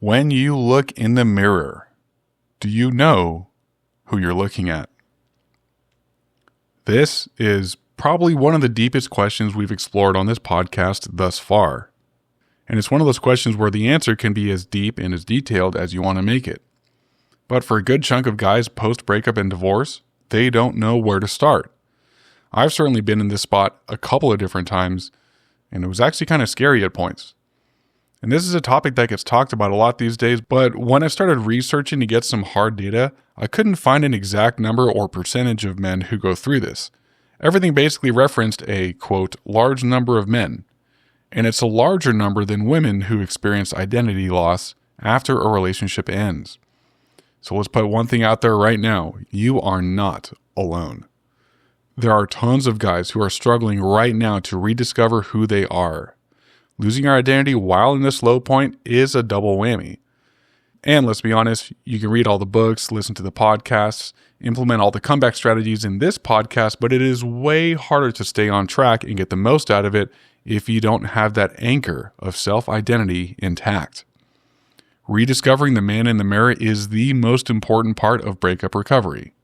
When you look in the mirror, do you know who you're looking at? This is probably one of the deepest questions we've explored on this podcast thus far. And it's one of those questions where the answer can be as deep and as detailed as you want to make it. But for a good chunk of guys post-breakup and divorce, they don't know where to start. I've certainly been in this spot a couple of different times, and it was actually kind of scary at points. And this is a topic that gets talked about a lot these days, but when I started researching to get some hard data, I couldn't find an exact number or percentage of men who go through this. Everything basically referenced a, quote, large number of men. And it's a larger number than women who experience identity loss after a relationship ends. So let's put one thing out there right now. You are not alone. There are tons of guys who are struggling right now to rediscover who they are. Losing our identity while in this low point is a double whammy. And let's be honest, you can read all the books, listen to the podcasts, implement all the comeback strategies in this podcast, but it is way harder to stay on track and get the most out of it if you don't have that anchor of self-identity intact. Rediscovering the man in the mirror is the most important part of breakup recovery.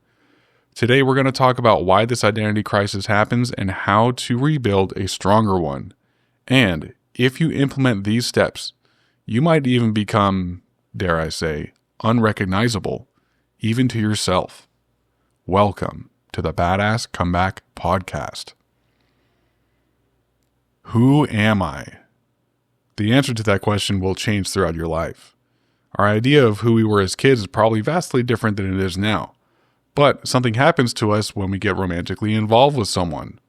Today, we're going to talk about why this identity crisis happens and how to rebuild a stronger one. And if you implement these steps, you might even become, dare I say, unrecognizable, even to yourself. Welcome to the Badass Comeback Podcast. Who am I? The answer to that question will change throughout your life. Our idea of who we were as kids is probably vastly different than it is now. But something happens to us when we get romantically involved with someone.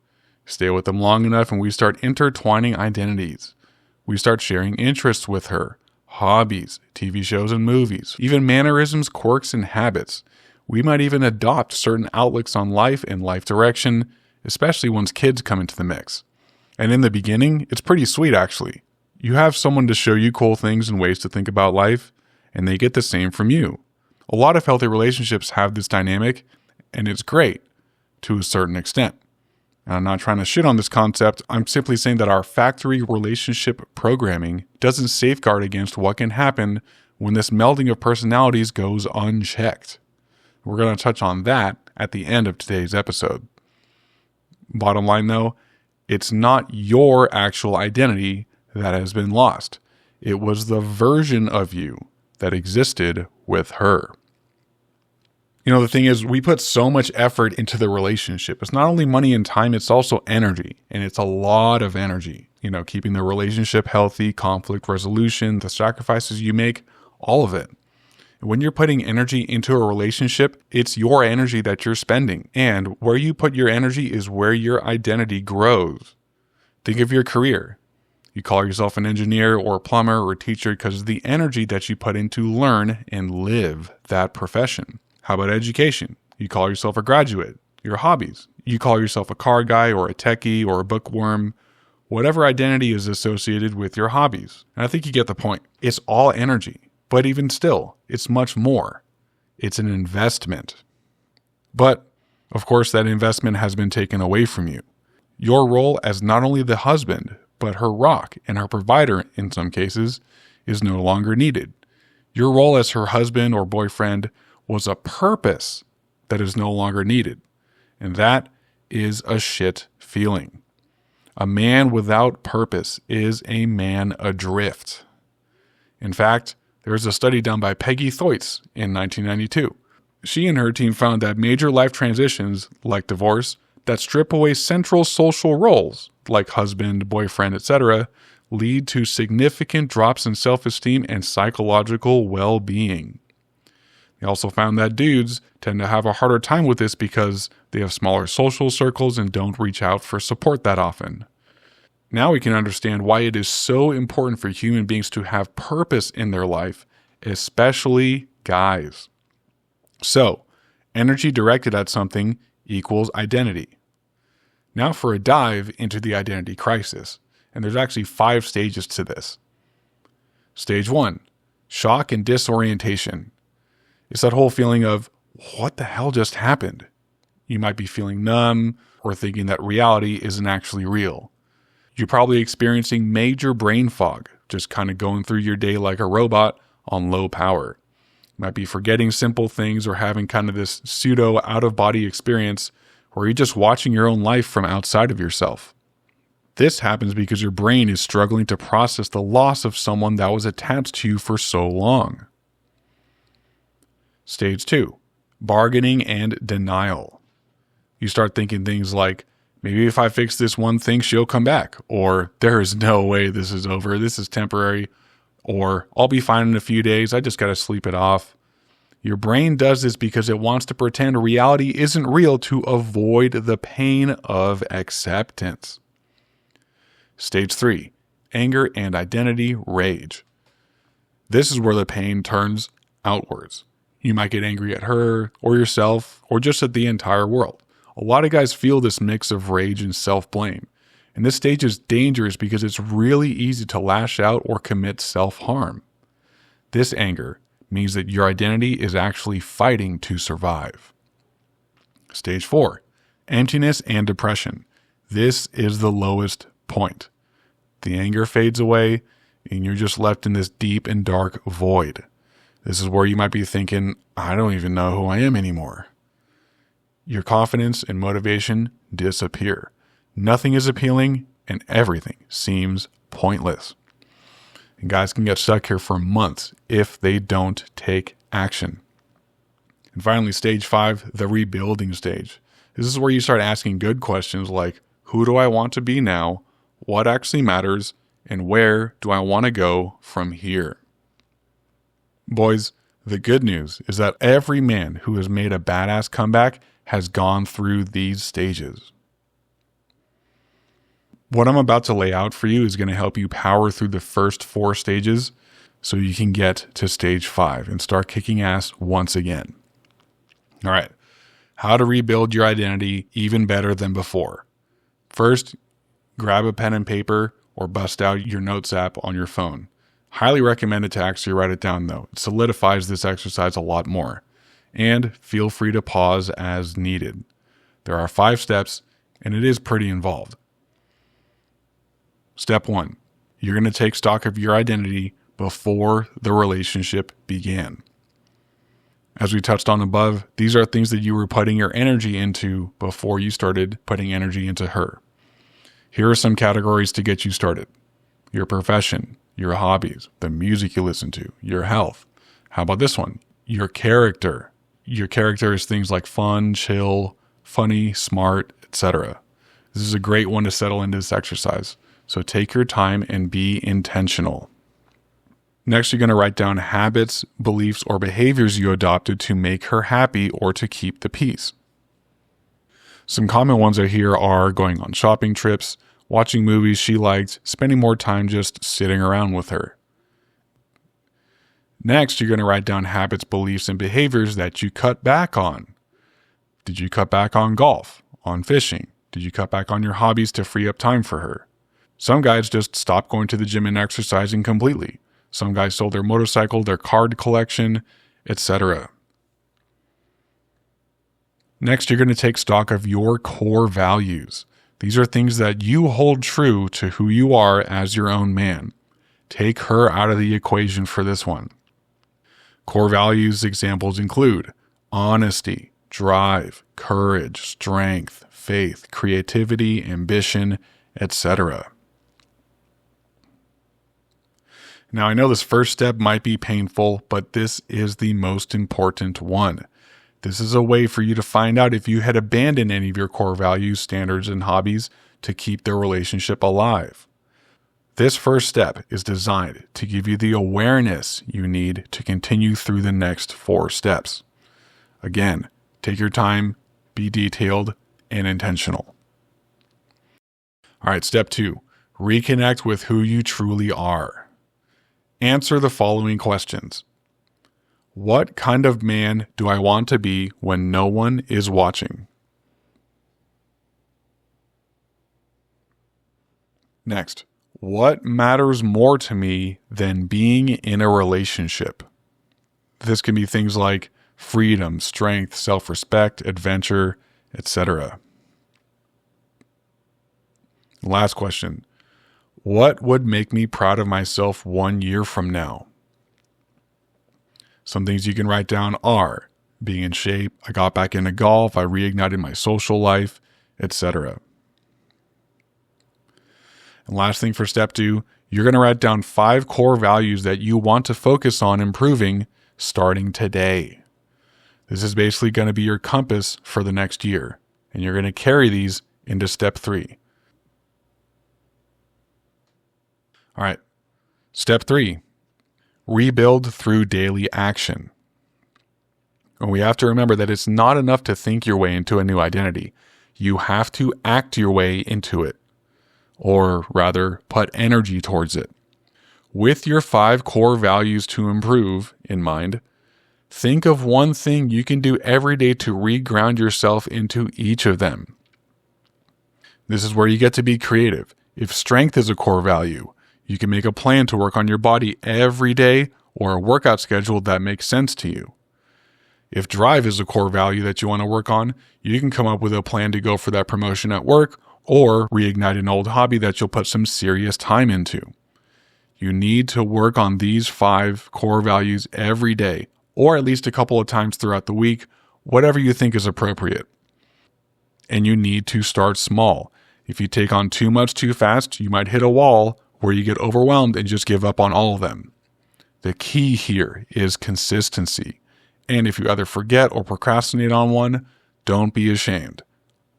Stay with them long enough and we start intertwining identities. We start sharing interests with her, hobbies, TV shows and movies, even mannerisms, quirks, and habits. We might even adopt certain outlooks on life and life direction, especially once kids come into the mix. And in the beginning, it's pretty sweet actually. You have someone to show you cool things and ways to think about life, and they get the same from you. A lot of healthy relationships have this dynamic, and it's great to a certain extent. And I'm not trying to shit on this concept, I'm simply saying that our factory relationship programming doesn't safeguard against what can happen when this melding of personalities goes unchecked. We're going to touch on that at the end of today's episode. Bottom line though, it's not your actual identity that has been lost. It was the version of you that existed with her. You know, the thing is, we put so much effort into the relationship. It's not only money and time, it's also energy. And it's a lot of energy. You know, keeping the relationship healthy, conflict resolution, the sacrifices you make, all of it. When you're putting energy into a relationship, it's your energy that you're spending. And where you put your energy is where your identity grows. Think of your career. You call yourself an engineer or a plumber or a teacher because of the energy that you put in to learn and live that profession. How about education? You call yourself a graduate. Your hobbies. You call yourself a car guy or a techie or a bookworm. Whatever identity is associated with your hobbies. And I think you get the point. It's all energy. But even still, it's much more. It's an investment. But, of course, that investment has been taken away from you. Your role as not only the husband, but her rock and her provider in some cases is no longer needed. Your role as her husband or boyfriend was a purpose that is no longer needed. And that is a shit feeling. A man without purpose is a man adrift. In fact, there was a study done by Peggy Thoits in 1992. She and her team found that major life transitions, like divorce, that strip away central social roles, like husband, boyfriend, etc., lead to significant drops in self-esteem and psychological well-being. They also found that dudes tend to have a harder time with this because they have smaller social circles and don't reach out for support that often. Now we can understand why it is so important for human beings to have purpose in their life, especially guys. So, energy directed at something equals identity. Now for a dive into the identity crisis. And there's actually 5 stages to this. Stage 1, shock and disorientation. It's that whole feeling of, what the hell just happened? You might be feeling numb or thinking that reality isn't actually real. You're probably experiencing major brain fog, just kind of going through your day like a robot, on low power. You might be forgetting simple things or having kind of this pseudo out-of-body experience where you're just watching your own life from outside of yourself. This happens because your brain is struggling to process the loss of someone that was attached to you for so long. Stage 2, bargaining and denial. You start thinking things like, maybe if I fix this one thing, she'll come back. Or, there is no way this is over. This is temporary. Or, I'll be fine in a few days. I just got to sleep it off. Your brain does this because it wants to pretend reality isn't real to avoid the pain of acceptance. Stage 3, anger and identity rage. This is where the pain turns outwards. You might get angry at her or yourself or just at the entire world. A lot of guys feel this mix of rage and self-blame. And this stage is dangerous because it's really easy to lash out or commit self-harm. This anger means that your identity is actually fighting to survive. Stage 4, emptiness and depression. This is the lowest point. The anger fades away and you're just left in this deep and dark void. This is where you might be thinking, I don't even know who I am anymore. Your confidence and motivation disappear. Nothing is appealing and everything seems pointless. And guys can get stuck here for months if they don't take action. And finally, stage 5, the rebuilding stage. This is where you start asking good questions like, who do I want to be now? What actually matters? And where do I want to go from here? Boys, the good news is that every man who has made a badass comeback has gone through these stages. What I'm about to lay out for you is going to help you power through the first 4 stages so you can get to stage 5 and start kicking ass once again. All right, how to rebuild your identity even better than before. First, grab a pen and paper or bust out your notes app on your phone. Highly recommend it to actually write it down though. It solidifies this exercise a lot more. And feel free to pause as needed. There are 5 steps and it is pretty involved. Step 1, you're going to take stock of your identity before the relationship began. As we touched on above, these are things that you were putting your energy into before you started putting energy into her. Here are some categories to get you started. Your profession, your hobbies, the music you listen to, your health. How about this one? Your character. Your character is things like fun, chill, funny, smart, etc. This is a great one to settle into this exercise. So take your time and be intentional. Next, you're going to write down habits, beliefs, or behaviors you adopted to make her happy or to keep the peace. Some common ones I hear are going on shopping trips, watching movies she liked, spending more time just sitting around with her. Next, you're going to write down habits, beliefs, and behaviors that you cut back on. Did you cut back on golf, on fishing? Did you cut back on your hobbies to free up time for her? Some guys just stopped going to the gym and exercising completely. Some guys sold their motorcycle, their card collection, etc. Next, you're going to take stock of your core values. These are things that you hold true to who you are as your own man. Take her out of the equation for this one. Core values examples include honesty, drive, courage, strength, faith, creativity, ambition, etc. Now, I know this first step might be painful, but this is the most important one. This is a way for you to find out if you had abandoned any of your core values, standards, and hobbies to keep the relationship alive. This first step is designed to give you the awareness you need to continue through the next 4 steps. Again, take your time, be detailed, and intentional. All right, step 2, reconnect with who you truly are. Answer the following questions. What kind of man do I want to be when no one is watching? Next, what matters more to me than being in a relationship? This can be things like freedom, strength, self-respect, adventure, etc. Last question. What would make me proud of myself 1 year from now? Some things you can write down are being in shape, I got back into golf, I reignited my social life, etc. And last thing for step 2, you're going to write down 5 core values that you want to focus on improving starting today. This is basically going to be your compass for the next year, and you're going to carry these into step 3. All right, step 3, rebuild through daily action. And we have to remember that it's not enough to think your way into a new identity. You have to act your way into it, or rather, put energy towards it. With your 5 core values to improve in mind, think of one thing you can do every day to reground yourself into each of them. This is where you get to be creative. If strength is a core value, you can make a plan to work on your body every day or a workout schedule that makes sense to you. If drive is a core value that you want to work on, you can come up with a plan to go for that promotion at work or reignite an old hobby that you'll put some serious time into. You need to work on these 5 core values every day, or at least a couple of times throughout the week, whatever you think is appropriate. And you need to start small. If you take on too much too fast, you might hit a wall where you get overwhelmed and just give up on all of them. The key here is consistency. And if you either forget or procrastinate on one, don't be ashamed.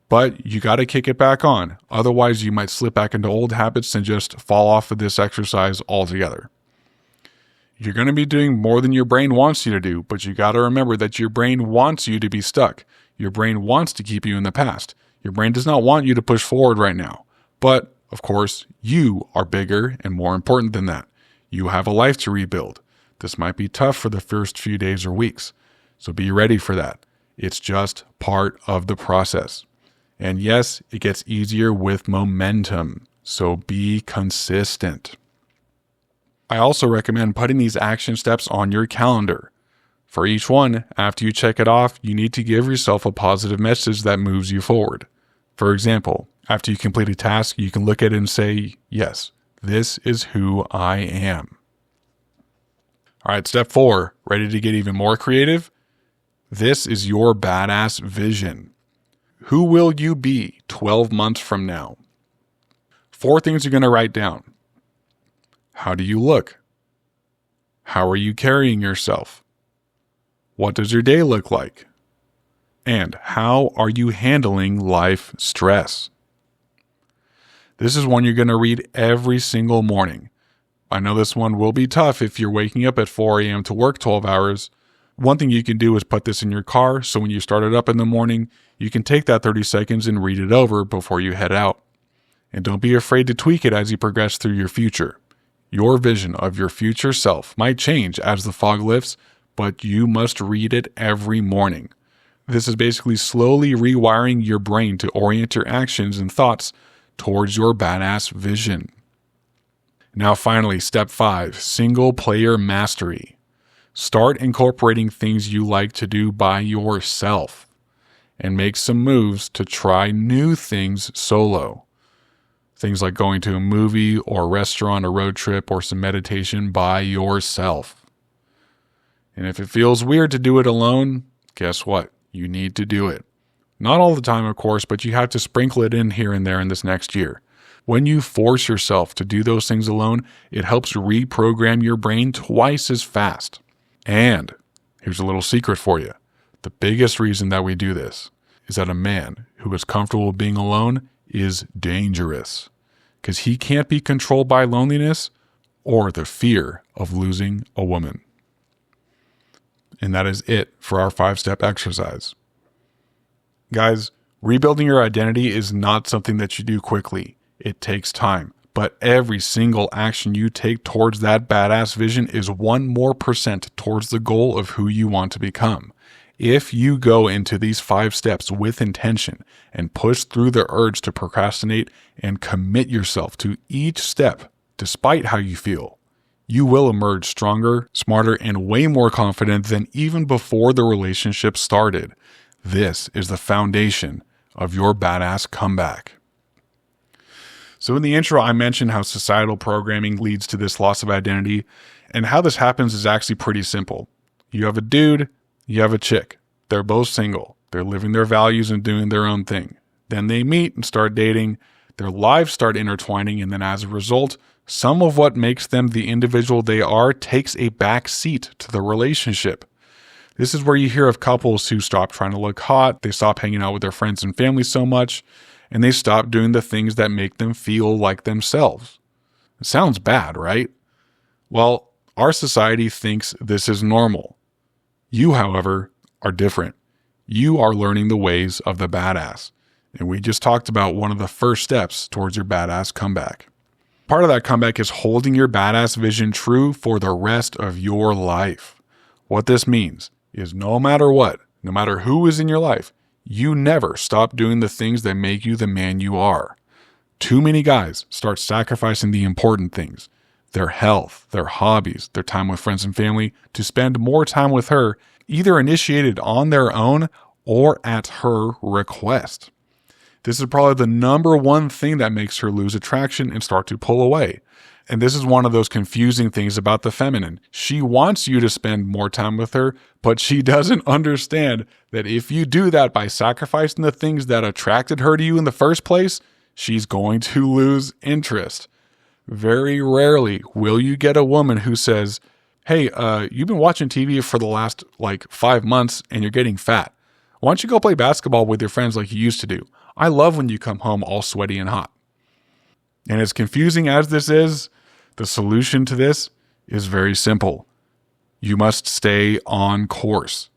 But you got to kick it back on. Otherwise, you might slip back into old habits and just fall off of this exercise altogether. You're going to be doing more than your brain wants you to do, but you got to remember that your brain wants you to be stuck. Your brain wants to keep you in the past. Your brain does not want you to push forward right now. But, of course, you are bigger and more important than that. You have a life to rebuild. This might be tough for the first few days or weeks. So be ready for that. It's just part of the process. And yes, it gets easier with momentum. So be consistent. I also recommend putting these action steps on your calendar. For each one, after you check it off, you need to give yourself a positive message that moves you forward. For example, after you complete a task, you can look at it and say, yes, this is who I am. All right, step 4, ready to get even more creative? This is your badass vision. Who will you be 12 months from now? 4 things you're going to write down. How do you look? How are you carrying yourself? What does your day look like? And how are you handling life stress? This is one you're going to read every single morning. I know this one will be tough if you're waking up at 4 a.m. to work 12 hours. One thing you can do is put this in your car, so when you start it up in the morning, you can take that 30 seconds and read it over before you head out. And don't be afraid to tweak it as you progress through your future. Your vision of your future self might change as the fog lifts, but you must read it every morning. This is basically slowly rewiring your brain to orient your actions and thoughts towards your badass vision. Now finally, step 5, single player mastery. Start incorporating things you like to do by yourself and make some moves to try new things solo. Things like going to a movie or a restaurant, a road trip, or some meditation by yourself. And if it feels weird to do it alone, guess what? You need to do it. Not all the time, of course, but you have to sprinkle it in here and there in this next year. When you force yourself to do those things alone, it helps reprogram your brain twice as fast. And here's a little secret for you. The biggest reason that we do this is that a man who is comfortable being alone is dangerous because he can't be controlled by loneliness or the fear of losing a woman. And that is it for our 5-step exercise. Guys, rebuilding your identity is not something that you do quickly. It takes time. But every single action you take towards that badass vision is 1% more towards the goal of who you want to become. If you go into these 5 steps with intention and push through the urge to procrastinate and commit yourself to each step, despite how you feel, you will emerge stronger, smarter, and way more confident than even before the relationship started. This is the foundation of your badass comeback. So in the intro, I mentioned how societal programming leads to this loss of identity, and how this happens is actually pretty simple. You have a dude, you have a chick. They're both single. They're living their values and doing their own thing. Then they meet and start dating. Their lives start intertwining, and then as a result, some of what makes them the individual they are takes a back seat to the relationship. This is where you hear of couples who stop trying to look hot, they stop hanging out with their friends and family so much, and they stop doing the things that make them feel like themselves. It sounds bad, right? Well, our society thinks this is normal. You, however, are different. You are learning the ways of the badass. And we just talked about one of the first steps towards your badass comeback. Part of that comeback is holding your badass vision true for the rest of your life. What this means is no matter what, no matter who is in your life, you never stop doing the things that make you the man you are. Too many guys start sacrificing the important things, their health, their hobbies, their time with friends and family, to spend more time with her, either initiated on their own or at her request. This is probably the number one thing that makes her lose attraction and start to pull away. And this is one of those confusing things about the feminine. She wants you to spend more time with her, but she doesn't understand that if you do that by sacrificing the things that attracted her to you in the first place, she's going to lose interest. Very rarely will you get a woman who says, hey, you've been watching TV for the last 5 months and you're getting fat. Why don't you go play basketball with your friends like you used to do? I love when you come home all sweaty and hot. And as confusing as this is, the solution to this is very simple. You must stay on course.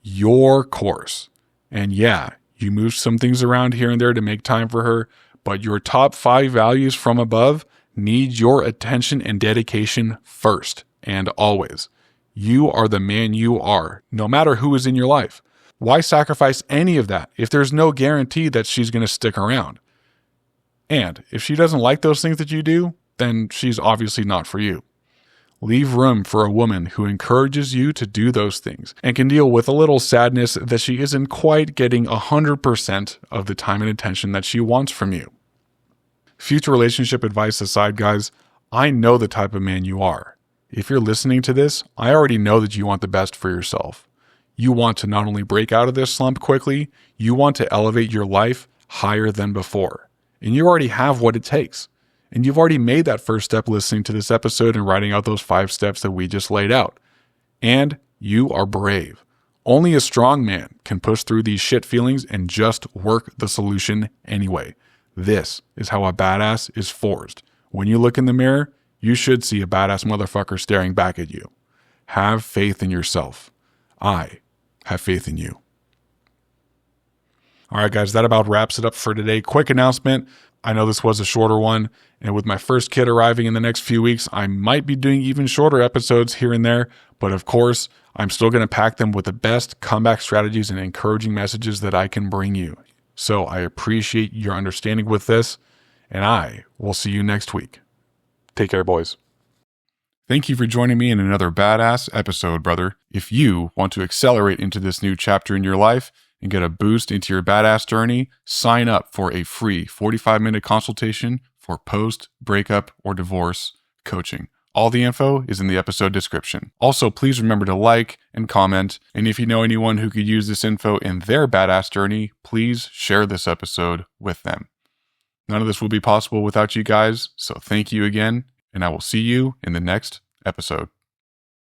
Your course. And yeah, you move some things around here and there to make time for her, but your top 5 values from above need your attention and dedication first and always. You are the man you are, no matter who is in your life. Why sacrifice any of that if there's no guarantee that she's going to stick around? And if she doesn't like those things that you do, then she's obviously not for you. Leave room for a woman who encourages you to do those things and can deal with a little sadness that she isn't quite getting 100% of the time and attention that she wants from you. Future relationship advice aside, guys, I know the type of man you are. If you're listening to this, I already know that you want the best for yourself. You want to not only break out of this slump quickly, you want to elevate your life higher than before. And you already have what it takes. And you've already made that first step listening to this episode and writing out those 5 steps that we just laid out. And you are brave. Only a strong man can push through these shit feelings and just work the solution anyway. This is how a badass is forged. When you look in the mirror, you should see a badass motherfucker staring back at you. Have faith in yourself. I have faith in you. All right, guys, that about wraps it up for today. Quick announcement. I know this was a shorter one, and with my first kid arriving in the next few weeks, I might be doing even shorter episodes here and there, but of course, I'm still going to pack them with the best comeback strategies and encouraging messages that I can bring you. So I appreciate your understanding with this, and I will see you next week. Take care, boys. Thank you for joining me in another badass episode, brother. If you want to accelerate into this new chapter in your life and get a boost into your badass journey, sign up for a free 45-minute consultation for post, breakup, or divorce coaching. All the info is in the episode description. Also, please remember to like and comment. And if you know anyone who could use this info in their badass journey, please share this episode with them. None of this will be possible without you guys, so thank you again, and I will see you in the next episode.